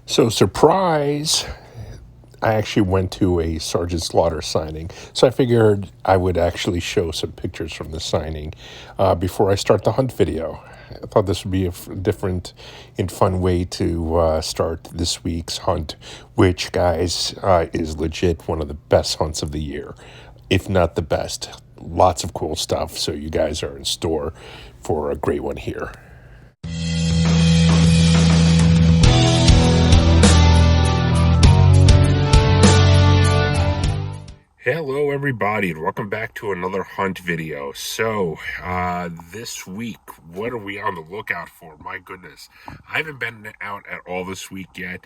So, surprise, I actually went to a Sergeant Slaughter signing. So, I figured I would actually show some pictures from the signing before I start the hunt video. I thought this would be a different and fun way to start this week's hunt, which, guys, is legit one of the best hunts of the year, if not the best. Lots of cool stuff, so you guys are in store for a great one here. Hello everybody and welcome back to another hunt video. So this week, what are we on the lookout for? My goodness, I haven't been out at all this week yet.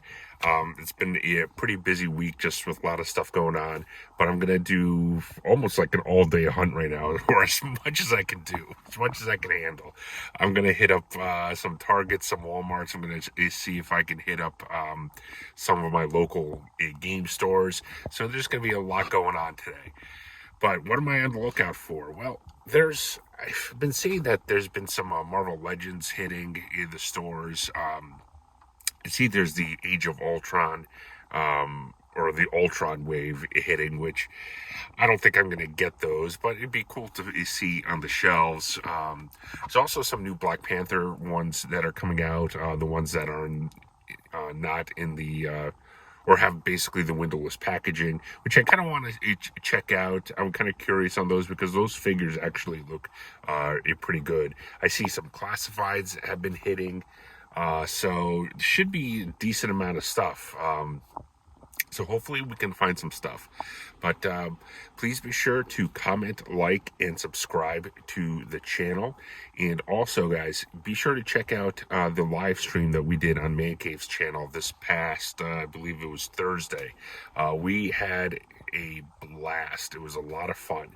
It's been a pretty busy week just with a lot of stuff going on, but I'm gonna do almost like an all-day hunt right now, or as much as I can do, as much as I can handle. I'm gonna hit up some Targets, some Walmarts. I'm gonna see if I can hit up some of my local game stores. So there's gonna be a lot going on today. But what am I on the lookout for? Well, I've been seeing that there's been some Marvel Legends hitting in the stores. See, there's the Age of Ultron, or the Ultron wave hitting, which I don't think I'm going to get those, but it'd be cool to see on the shelves. There's also some new Black Panther ones that are coming out, the ones that are not in the or have basically the windowless packaging, which I kind of want to check out. I'm kind of curious on those because those figures actually look pretty good. I see some classifieds have been hitting, so it should be a decent amount of stuff. So hopefully we can find some stuff. But please be sure to comment, like, and subscribe to the channel. And also, guys, be sure to check out the live stream that we did on Man Cave's channel this past, I believe it was Thursday. We had a blast. It was a lot of fun.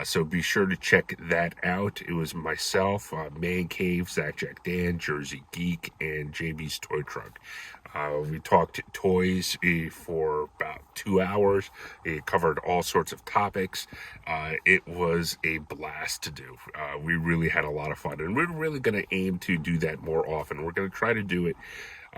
So be sure to check that out. It was myself, Man Cave, Zach Jack Dan, Jersey Geek, and JB's Toy Truck. We talked toys for about 2 hours. It covered all sorts of topics. It was a blast to do. We really had a lot of fun, and we're really going to aim to do that more often. We're going to try to do it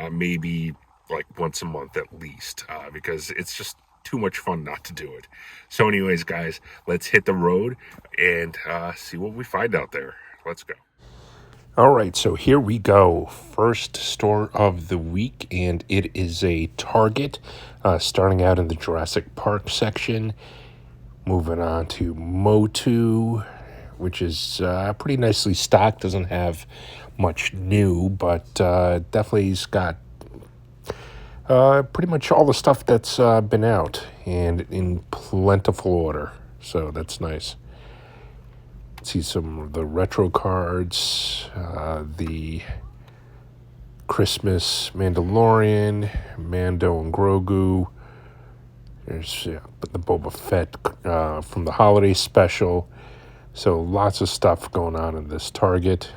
maybe like once a month at least, because it's just too much fun not to do it. So anyways, guys, let's hit the road and see what we find out there. Let's go. All right, so here we go. First store of the week, and it is a Target, starting out in the Jurassic Park section, moving on to Motu, which is pretty nicely stocked, doesn't have much new, but definitely has got pretty much all the stuff that's been out, and in plentiful order, so that's nice. See some of the retro cards, the Christmas Mandalorian, Mando and Grogu. There's the Boba Fett from the holiday special. So lots of stuff going on in this Target.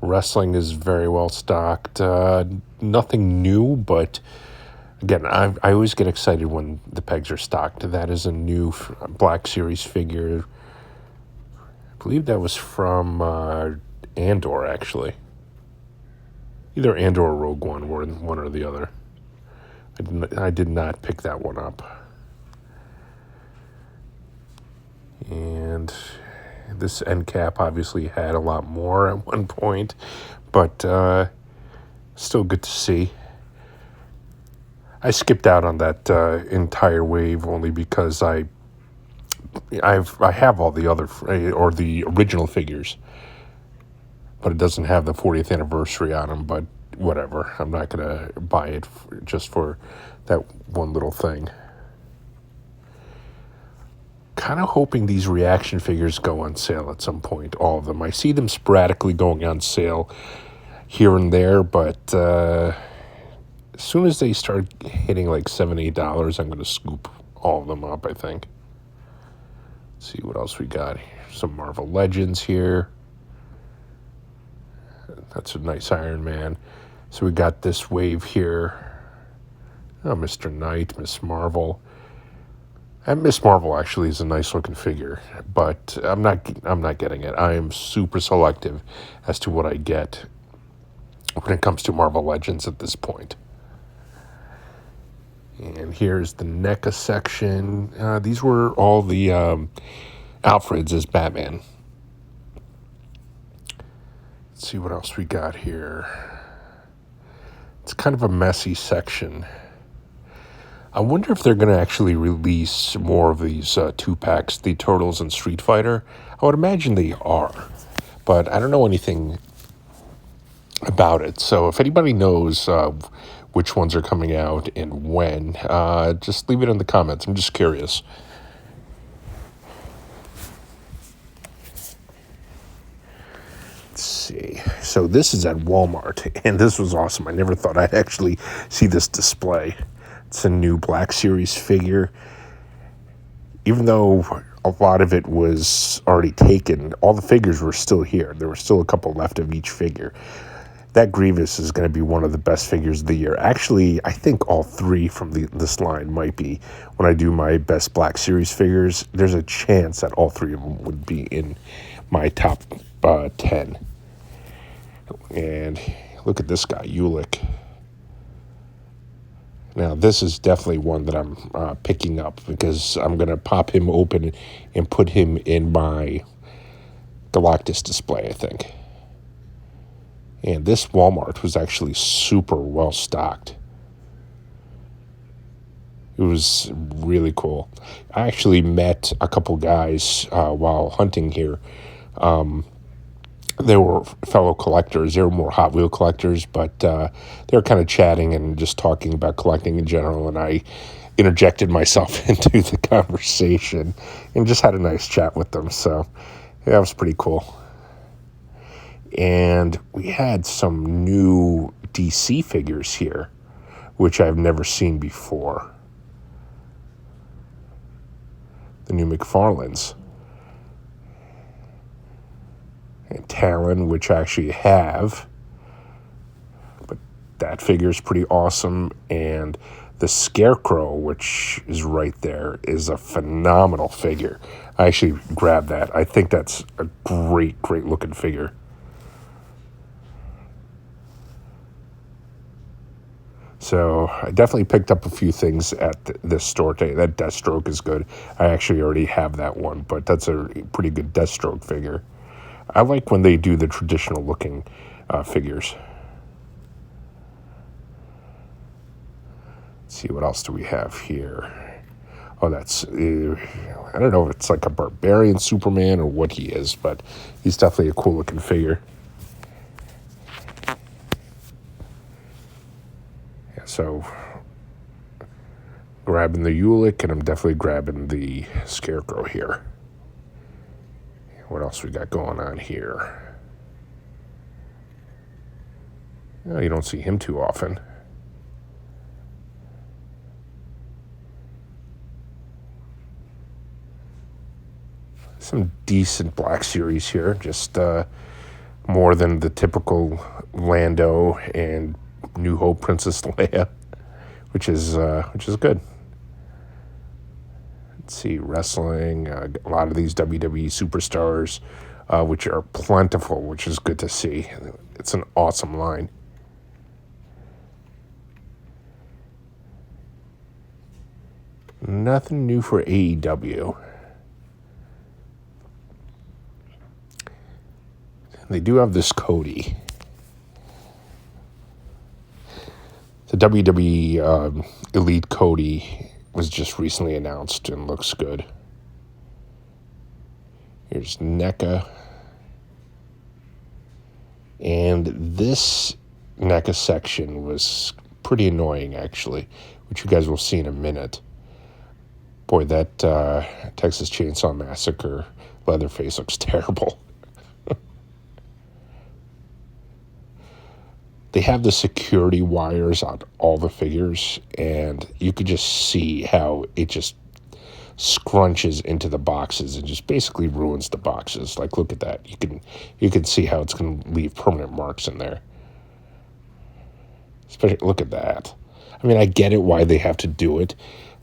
Wrestling is very well stocked. Nothing new, but again, I always get excited when the pegs are stocked. That is a new Black Series figure. I believe that was from Andor, actually. Either Andor or Rogue One, one or the other. I did not pick that one up. And this end cap obviously had a lot more at one point, but still good to see. I skipped out on that entire wave only because I have all the other, or the original figures, but it doesn't have the 40th anniversary on them, but whatever. I'm not going to buy it just for that one little thing. Kind of hoping these reaction figures go on sale at some point, all of them. I see them sporadically going on sale here and there, but as soon as they start hitting like $7, $8, I'm going to scoop all of them up, I think. See what else we got. Some Marvel Legends here. That's a nice Iron Man. So we got this wave here. Oh, Mr. Knight, Miss Marvel. And Miss Marvel actually is a nice looking figure, but I'm not getting it. I am super selective as to what I get. when it comes to Marvel Legends at this point. And here's the NECA section. These were all the Alfreds as Batman. Let's see what else we got here. It's kind of a messy section. I wonder if they're going to actually release more of these 2-packs, the Turtles and Street Fighter. I would imagine they are, but I don't know anything about it. So if anybody knows which ones are coming out and when, just leave it in the comments. I'm just curious. Let's see. So this is at Walmart, and this was awesome. I never thought I'd actually see this display. It's a new Black Series figure. Even though a lot of it was already taken, all the figures were still here. There were still a couple left of each figure. That Grievous is going to be one of the best figures of the year. Actually, I think all three from this line might be. When I do my best Black Series figures, there's a chance that all three of them would be in my top 10. And look at this guy, Ulick. Now, this is definitely one that I'm picking up because I'm going to pop him open and put him in my Galactus display, I think. And this Walmart was actually super well stocked. It was really cool. I actually met a couple guys while hunting here. They were fellow collectors. They were more Hot Wheel collectors, but they were kind of chatting and just talking about collecting in general, and I interjected myself into the conversation and just had a nice chat with them. So yeah, that was pretty cool. And we had some new DC figures here, which I've never seen before. The new McFarlanes. And Talon, which I actually have. But that figure is pretty awesome. And the Scarecrow, which is right there, is a phenomenal figure. I actually grabbed that. I think that's a great, great looking figure. So I definitely picked up a few things at this store today. That Deathstroke is good. I actually already have that one, but that's a pretty good Deathstroke figure. I like when they do the traditional looking figures. Let's see, what else do we have here? Oh, that's, I don't know if it's like a barbarian Superman or what he is, but he's definitely a cool looking figure. Yeah, so grabbing the Ulick, and I'm definitely grabbing the Scarecrow here. What else we got going on here? Oh, you don't see him too often. Some decent Black Series here, just more than the typical Lando and New Hope Princess Leia, which is good. Let's see, wrestling, a lot of these WWE superstars, which are plentiful, which is good to see. It's an awesome line. Nothing new for AEW. They do have this Cody. The WWE Elite Cody was just recently announced and looks good. Here's NECA. And this NECA section was pretty annoying, actually, which you guys will see in a minute. Boy, that Texas Chainsaw Massacre Leatherface looks terrible. They have the security wires on all the figures, and you could just see how it just scrunches into the boxes and just basically ruins the boxes. Like, look at that. You can see how it's going to leave permanent marks in there. Especially, look at that. I mean, I get it why they have to do it,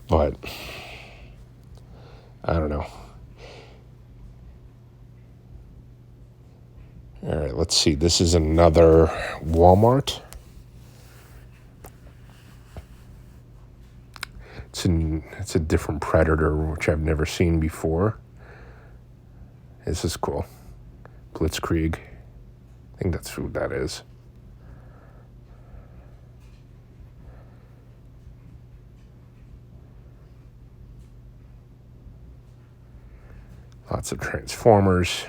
but I don't know. All right, let's see. This is another Walmart. It's a different Predator, which I've never seen before. This is cool. Blitzkrieg. I think that's who that is. Lots of Transformers.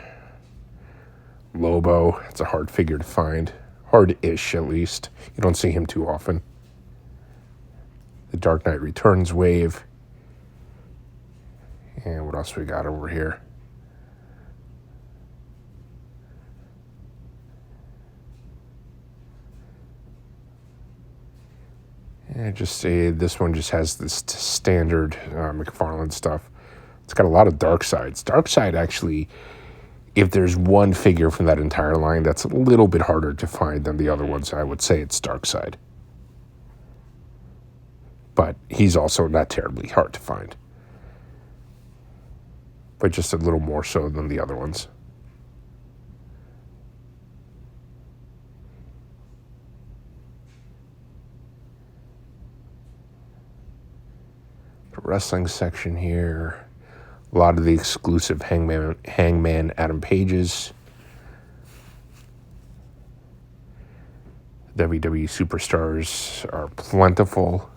Lobo. It's a hard figure to find. Hard-ish, at least. You don't see him too often. The Dark Knight Returns wave. And what else we got over here? And this one just has this standard McFarlane stuff. It's got a lot of Darkseid. Darkseid actually, if there's one figure from that entire line that's a little bit harder to find than the other ones, I would say it's Darkseid. But he's also not terribly hard to find. But just a little more so than the other ones. The wrestling section here. A lot of the exclusive Hangman Adam Pages. WWE superstars are plentiful.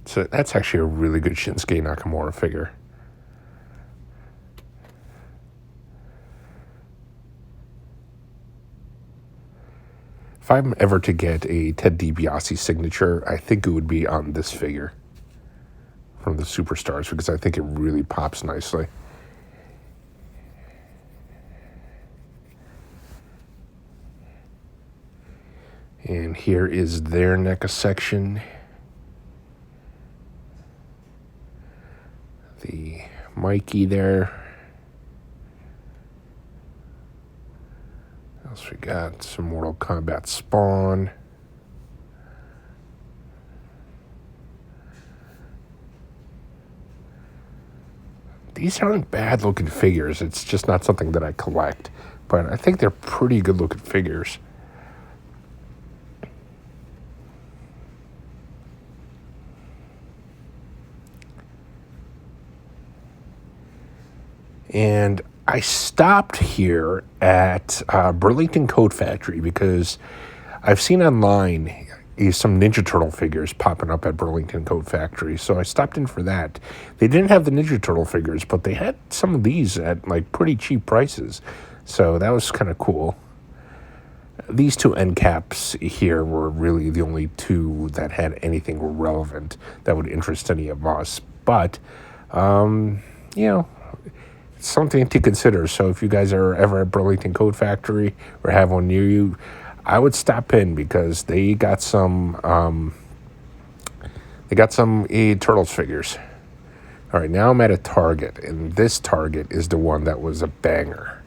So that's actually a really good Shinsuke Nakamura figure. If I'm ever to get a Ted DiBiase signature, I think it would be on this figure from the Superstars because I think it really pops nicely. And here is their NECA section. The Mikey there. What else we got? Some Mortal Kombat Spawn. These aren't bad looking figures. It's just not something that I collect. But I think they're pretty good looking figures. And I stopped here at Burlington Coat Factory because I've seen online some Ninja Turtle figures popping up at Burlington Coat Factory. So I stopped in for that. They didn't have the Ninja Turtle figures, but they had some of these at like pretty cheap prices. So that was kind of cool. These two end caps here were really the only two that had anything relevant that would interest any of us. But, something to consider. So if you guys are ever at Burlington Coat Factory or have one near you, I would stop in because they got some Turtles figures. All right, now I'm at a Target, and this Target is the one that was a banger.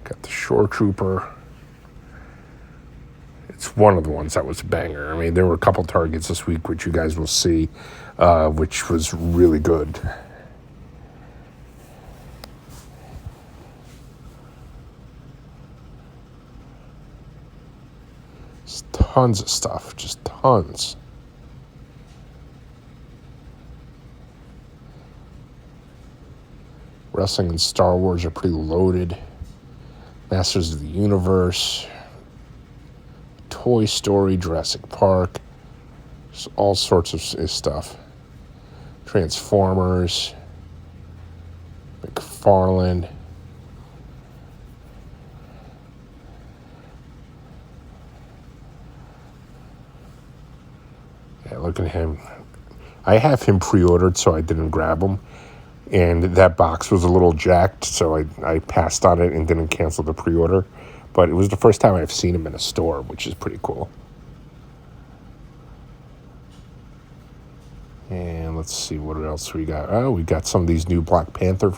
Got the Shore Trooper. It's one of the ones that was a banger. I mean, there were a couple Targets this week, which you guys will see, which was really good. Just tons of stuff, just tons. Wrestling and Star Wars are pretty loaded. Masters of the Universe, Toy Story, Jurassic Park, just all sorts of stuff. Transformers, McFarlane. Yeah, look at him. I have him pre-ordered, so I didn't grab him. And that box was a little jacked, so I passed on it and didn't cancel the pre-order. But it was the first time I've seen him in a store, which is pretty cool. And let's see what else we got. Oh, we got some of these new Black Panther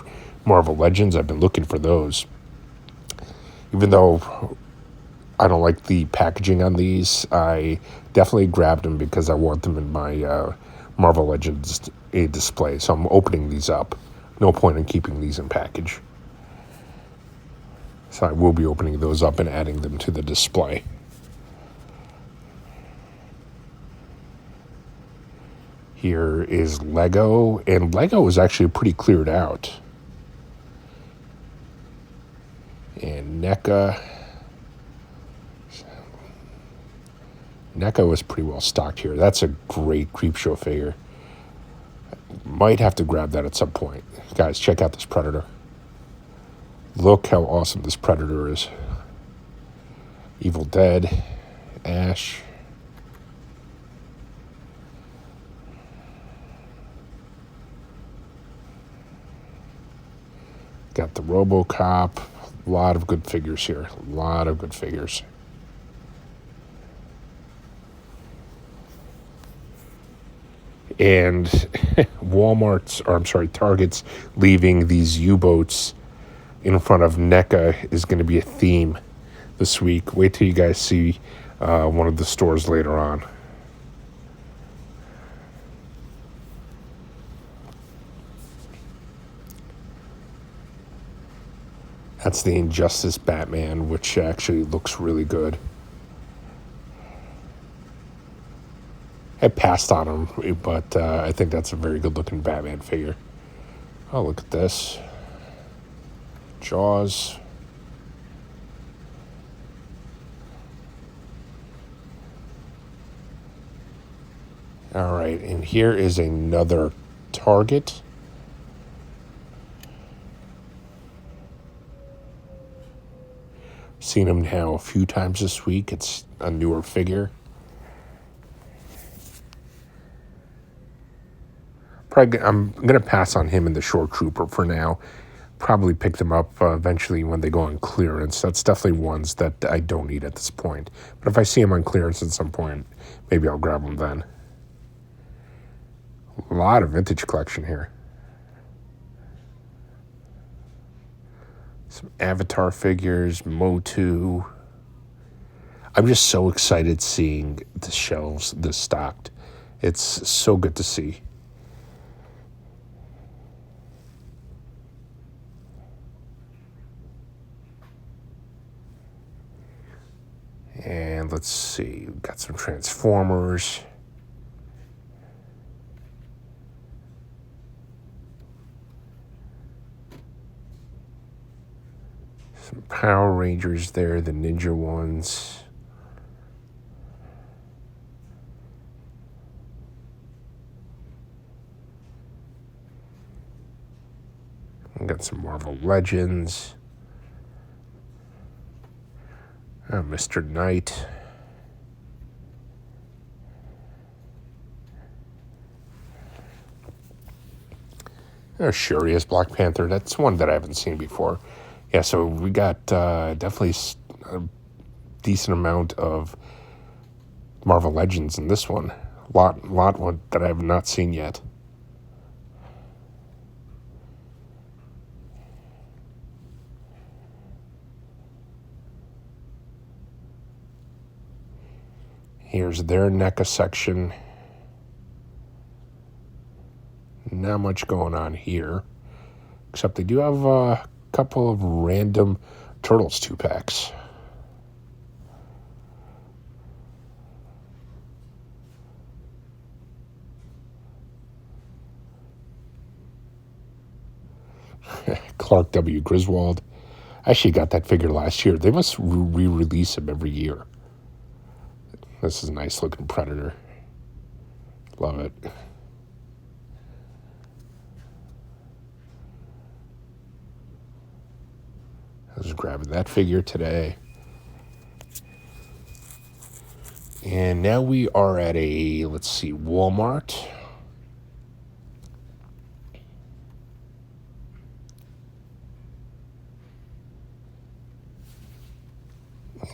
Marvel Legends. I've been looking for those. Even though I don't like the packaging on these. I definitely grabbed them because I want them in my Marvel Legends display. So I'm opening these up. No point in keeping these in package. So I will be opening those up and adding them to the display. Here is Lego, and Lego is actually pretty cleared out. And NECA. NECA was pretty well stocked here. That's a great Creepshow figure. Might have to grab that at some point. Guys, check out this Predator. Look how awesome this Predator is. Evil Dead, Ash. Got the RoboCop. A lot of good figures here. A lot of good figures. And Target's leaving these U-boats in front of NECA is going to be a theme this week. Wait till you guys see one of the stores later on. That's the Injustice Batman, which actually looks really good. I passed on him, but I think that's a very good-looking Batman figure. Oh, look at this. Jaws. All right, and here is another Target. Seen him now a few times this week. It's a newer figure. I'm going to pass on him and the Shore Trooper for now. Probably pick them up eventually when they go on clearance. That's definitely ones that I don't need at this point. But if I see them on clearance at some point, maybe I'll grab them then. A lot of vintage collection here. Some Avatar figures, Motu. I'm just so excited seeing the shelves this stocked. It's so good to see. And let's see, we've got some Transformers. Some Power Rangers there, the Ninja ones. We've got some Marvel Legends. Mr. Knight. Shuri as Black Panther. That's one that I haven't seen before. Yeah, so we got definitely a decent amount of Marvel Legends in this one. Lot one that I have not seen yet. Here's their NECA section. Not much going on here, except they do have a couple of random Turtles 2-packs. Clark W. Griswold. I actually got that figure last year. They must re-release him every year. This is a nice looking Predator. Love it. I was grabbing that figure today. And now we are at let's see, Walmart.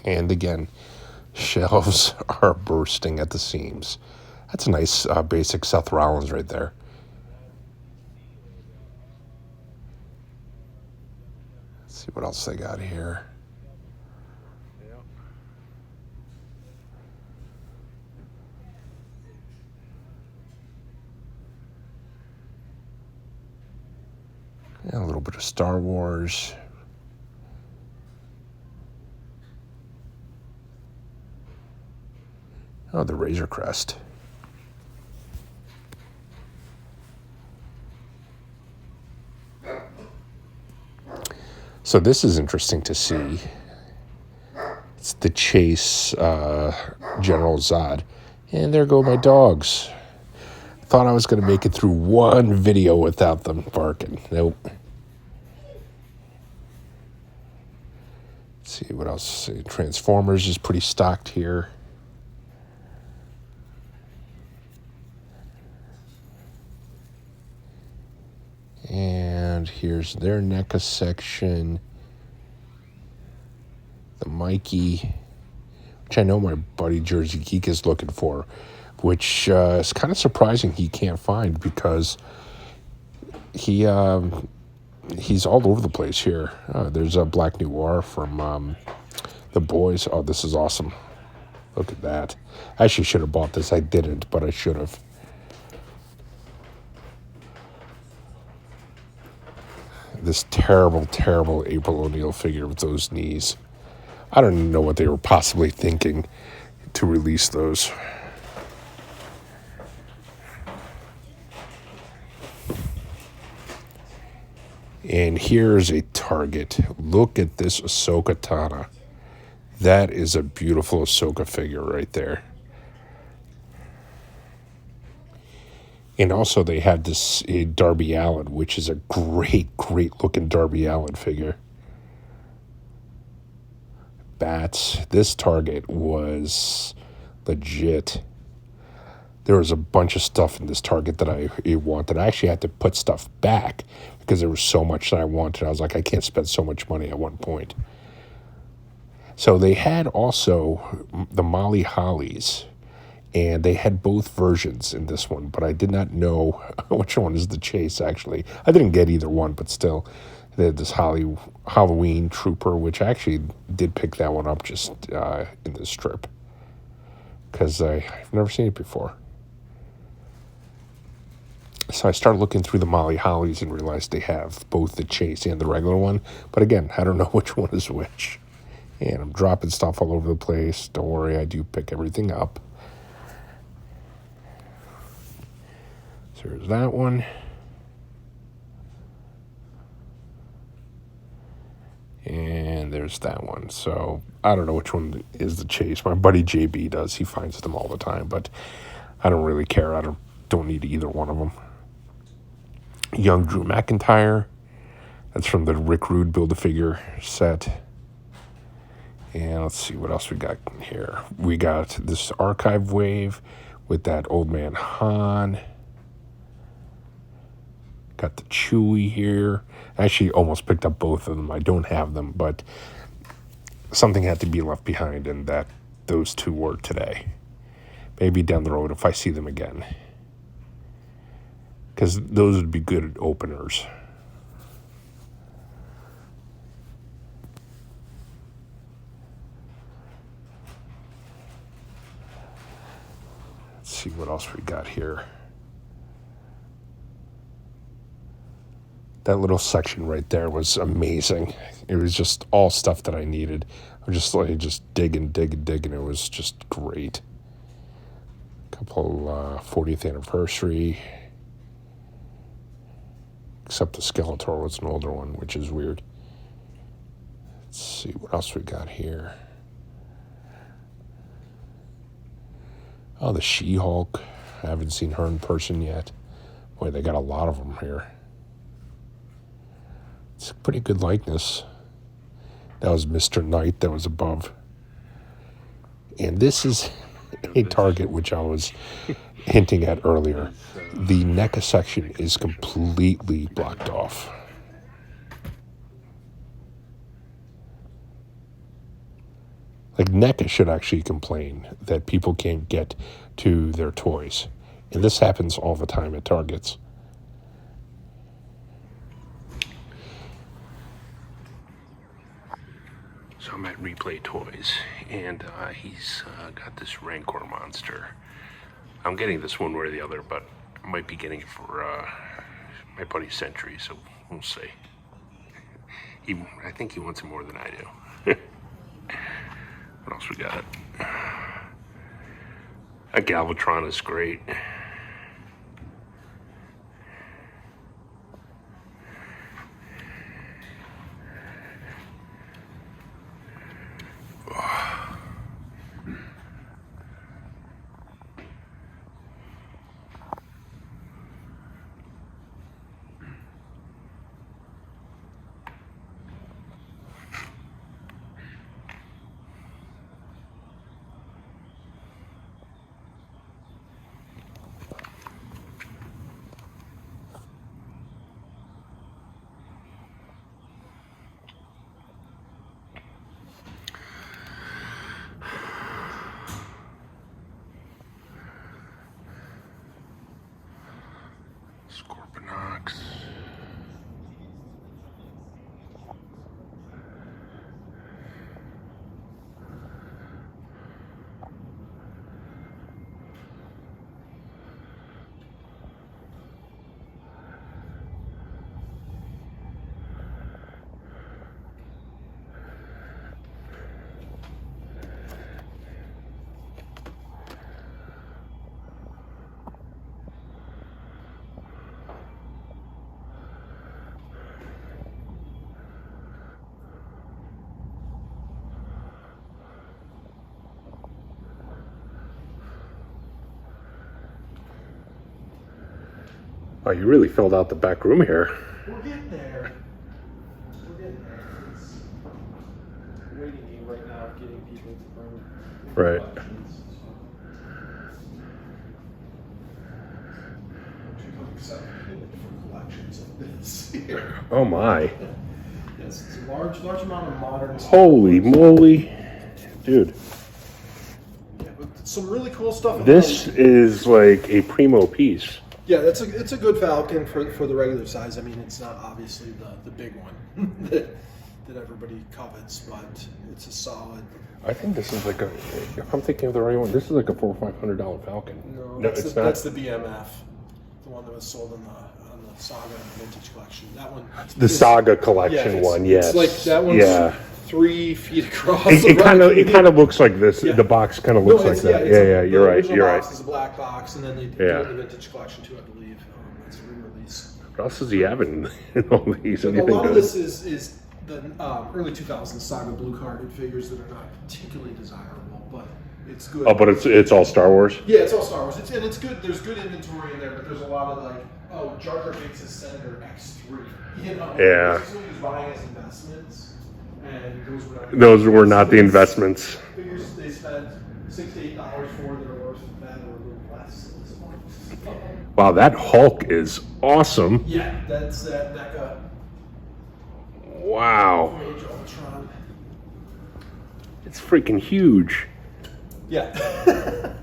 And again, shelves are bursting at the seams. That's a nice basic Seth Rollins right there. Let's see what else they got here. little bit of Star Wars. Oh, the Razor Crest. So this is interesting to see. It's the Chase General Zod. And there go my dogs. Thought I was going to make it through one video without them barking. Nope. Let's see what else. Transformers is pretty stocked here. And here's their NECA section. The Mikey, which I know my buddy Jersey Geek is looking for, which is kind of surprising he can't find because he's all over the place here. There's a Black Noir from The Boys. Oh, this is awesome. Look at that. I actually should have bought this. I didn't, but I should have. This terrible, terrible April O'Neil figure with those knees. I don't even know what they were possibly thinking to release those. And here's a Target. Look at this Ahsoka Tano. That is a beautiful Ahsoka figure right there. And also they have this Darby Allin, which is a great, great looking Darby Allin figure. Bats. This Target was legit. There was a bunch of stuff in this Target that I wanted. I actually had to put stuff back because there was so much that I wanted. I was like, I can't spend so much money at one point. So they had also the Molly Hollies. And they had both versions in this one, but I did not know which one is the Chase, actually. I didn't get either one, but still. They had this Halloween Trooper, which I actually did pick that one up just in this strip. Because I've never seen it before. So I started looking through the Molly Hollies and realized they have both the Chase and the regular one. But again, I don't know which one is which. And I'm dropping stuff all over the place. Don't worry, I do pick everything up. So there's that one. And there's that one. So I don't know which one is the Chase. My buddy JB does. He finds them all the time. But I don't really care. I don't need either one of them. Young Drew McIntyre. That's from the Rick Rude Build-A-Figure set. And let's see what else we got here. We got this Archive Wave with that Old Man Han. Got the Chewie here. I actually almost picked up both of them. I don't have them, but something had to be left behind, and that those two were today. Maybe down the road if I see them again. Because those would be good openers. Let's see what else we got here. That little section right there was amazing. It was just all stuff that I needed. I was just digging. It was just great. Couple 40th anniversary. Except the Skeletor was an older one, which is weird. Let's see what else we got here. Oh, the She-Hulk. I haven't seen her in person yet. Boy, they got a lot of them here. It's a pretty good likeness. That was Mr. Knight that was above. And this is a Target, which I was hinting at earlier. The NECA section is completely blocked off. Like, NECA should actually complain that people can't get to their toys. And this happens all the time at Targets. So I'm at Replay Toys, and he's got this Rancor monster. I'm getting this one way or the other, but I might be getting it for my buddy Sentry, so we'll see. I think he wants it more than I do. What else we got? A Galvatron is great. Scorpionox. Oh, you really filled out the back room here. We're getting there. We're getting there. It's a waiting game right now of getting people to bring Right. collections. I'm accepting payment for collections of this here. Oh my. Yes, it's a large amount of modern stuff. Holy moly. Dude. Yeah, but some really cool stuff. This is like a primo piece. Yeah, it's a good Falcon for the regular size. I mean, it's not obviously the big one that everybody covets, but it's a solid. I think this is like a, if I'm thinking of the right one, this is like a $400 or $500 Falcon. No, No, that's it's the, not. that's the BMF, the one that was sold on the Saga Vintage Collection. That one, The Saga collection one, yes. It's like that one's yeah. 3 feet across. It kind of looks like this. Yeah. The box kind of looks like that. Yeah, you're right. The You're original box right. is a black box, and then they did Yeah. the Vintage Collection too, I believe. It's a re-release. What else does he have in all these? But a Anything lot of good? this is the early 2000s Saga blue carded figures that are not particularly desirable, but it's good. Oh, but it's all Star Wars? Yeah, it's all Star Wars. It's good. There's good inventory in there, but there's a lot of like, oh, Jar Jar Binks is Senator X3. You know, Yeah. this is what he was buying as investments, and Those were not the investments. Figures they spent $6 to $8 for that are worth that or a little less at this point. Wow, that Hulk is awesome. Yeah, that's that NECA Wow. Age of Ultron. It's freaking huge. Yeah.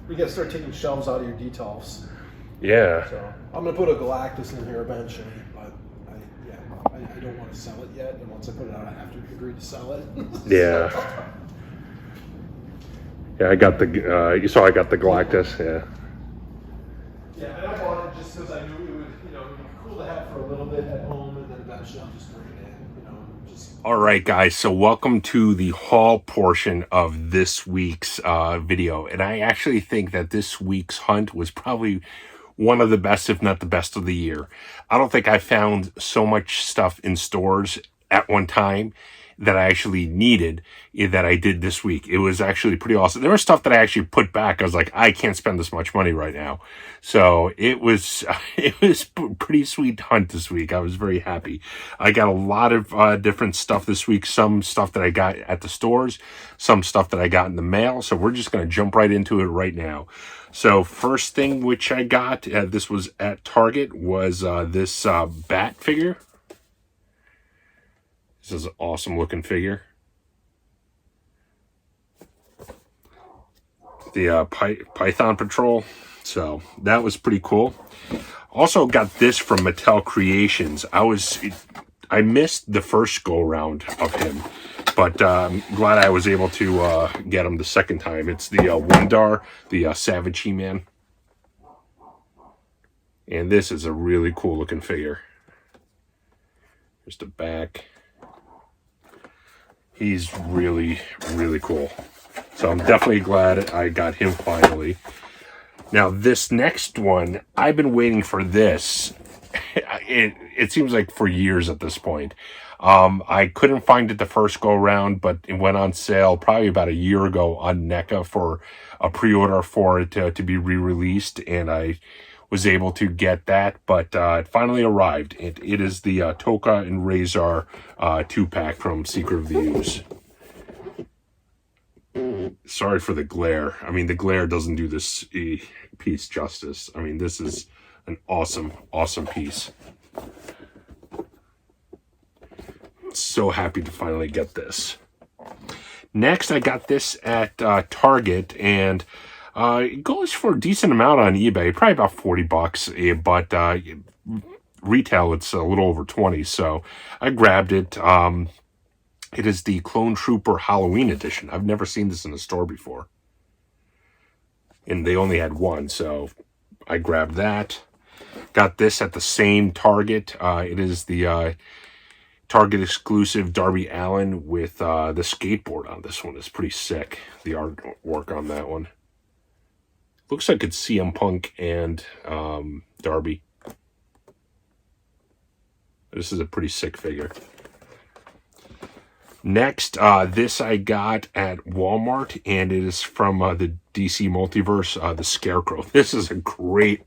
We gotta start taking shelves out of your detolfs. Yeah. So I'm gonna put a Galactus in here eventually, but I don't want to sell it yet. And once I put it out, I have to agree to sell it. Yeah. Yeah, I got the, you saw I got the Galactus, yeah. Yeah, and I bought it just because I knew it would, it'd be cool to have for a little bit at home, and then eventually I'll just bring it in, just. All right, guys. So welcome to the haul portion of this week's video. And I actually think that this week's hunt was probably one of the best, if not the best of the year. I don't think I found so much stuff in stores at one time that I actually needed that I did this week. It was actually pretty awesome. There was stuff that I actually put back. I was like, I can't spend this much money right now. So it was pretty sweet hunt this week. I was very happy. I got a lot of different stuff this week. Some stuff that I got at the stores, some stuff that I got in the mail. So we're just going to jump right into it right now. So first thing which I got, this was at Target, was this bat figure. This is an awesome looking figure. The Python Patrol. So that was pretty cool. Also got this from Mattel Creations. I missed the first go round of him, but I'm glad I was able to get him the second time. It's the Wundar, the Savage He-Man. And this is a really cool looking figure. Here's the back. He's really, really cool. So I'm definitely glad I got him finally. Now, this next one, I've been waiting for this. It seems like for years at this point. I couldn't find it the first go around, but it went on sale probably about a year ago on NECA for a pre-order for it to be re-released, and I was able to get that, but it finally arrived. It is the Toka and Razor 2-pack from Secret of the Ooze. Sorry for the glare. I mean, the glare doesn't do this piece justice. I mean, this is an awesome, awesome piece. So happy to finally get this. Next, I got this at Target, and it goes for a decent amount on eBay, probably about $40, but retail it's a little over 20, so I grabbed it. It is the Clone Trooper Halloween edition. I've never seen this in a store before, and they only had one, so I grabbed that. Got this at the same Target. It is the Target exclusive Darby Allin with the skateboard on this one. Is pretty sick. The artwork on that one looks like it's CM Punk and Darby. This is a pretty sick figure. Next, this I got at Walmart, and it is from the DC Multiverse, the Scarecrow. This is a great,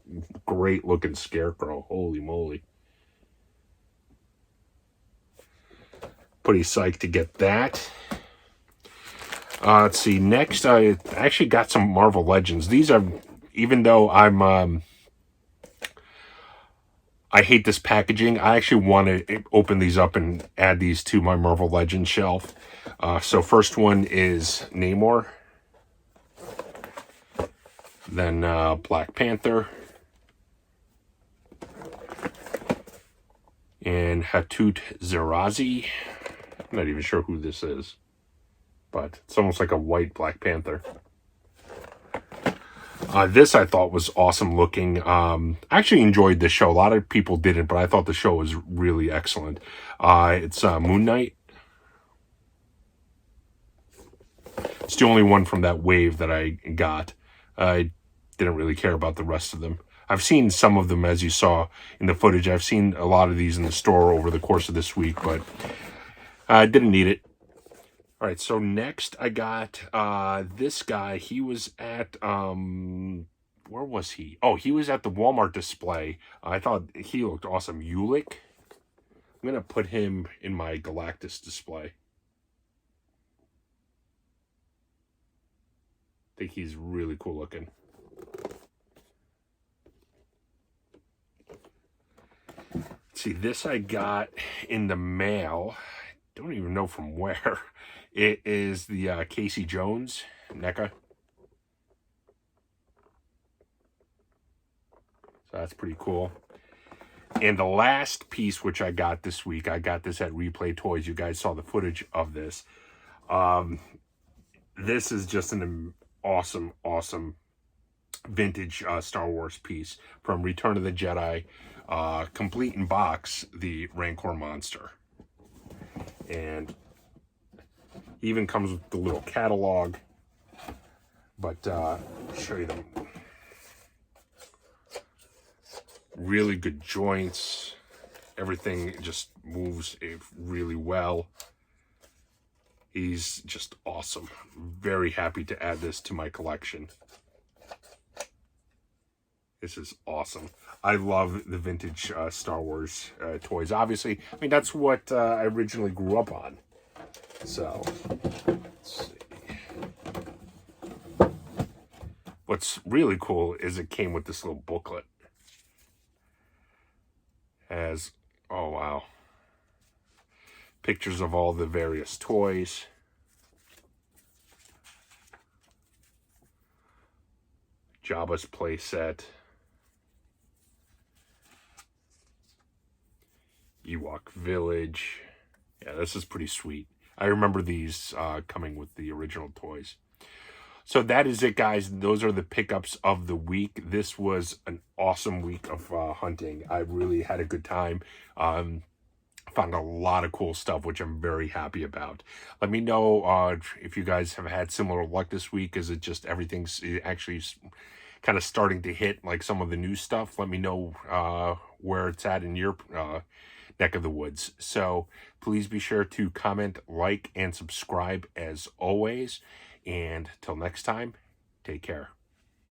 great looking Scarecrow. Holy moly. Pretty psyched to get that. Let's see. Next, I actually got some Marvel Legends. These are, even though I hate this packaging, I actually want to open these up and add these to my Marvel Legends shelf. So first one is Namor. Then Black Panther. And Hatut Zerazi. I'm not even sure who this is, but it's almost like a white Black Panther. This I thought was awesome looking. I actually enjoyed the show. A lot of people didn't, but I thought the show was really excellent. It's Moon Knight. It's the only one from that wave that I got. I didn't really care about the rest of them. I've seen some of them, as you saw in the footage. I've seen a lot of these in the store over the course of this week, but I didn't need it. All right, so next I got this guy. He was at, where was he? Oh, he was at the Walmart display. I thought he looked awesome. Ulick. I'm going to put him in my Galactus display. I think he's really cool looking. See, this I got in the mail. I don't even know from where. It is the Casey Jones NECA. So that's pretty cool. And the last piece which I got this week, I got this at Replay Toys. You guys saw the footage of this. This is just an awesome, awesome vintage Star Wars piece from Return of the Jedi. Complete in box, the Rancor monster. And even comes with the little catalog. But I'll show you them. Really good joints. Everything just moves really well. He's just awesome. Very happy to add this to my collection. This is awesome. I love the vintage Star Wars toys. Obviously, I mean, that's what I originally grew up on. So, let's see. What's really cool is it came with this little booklet. As, oh wow, pictures of all the various toys. Jabba's playset. Ewok Village. Yeah, this is pretty sweet. I remember these coming with the original toys. So that is it, guys. Those are the pickups of the week. This was an awesome week of hunting. I really had a good time. found a lot of cool stuff, which I'm very happy about. Let me know if you guys have had similar luck this week. Is it just everything's actually kind of starting to hit like some of the new stuff? Let me know where it's at in your neck of the woods. So please be sure to comment, like, and subscribe as always. And till next time, take care.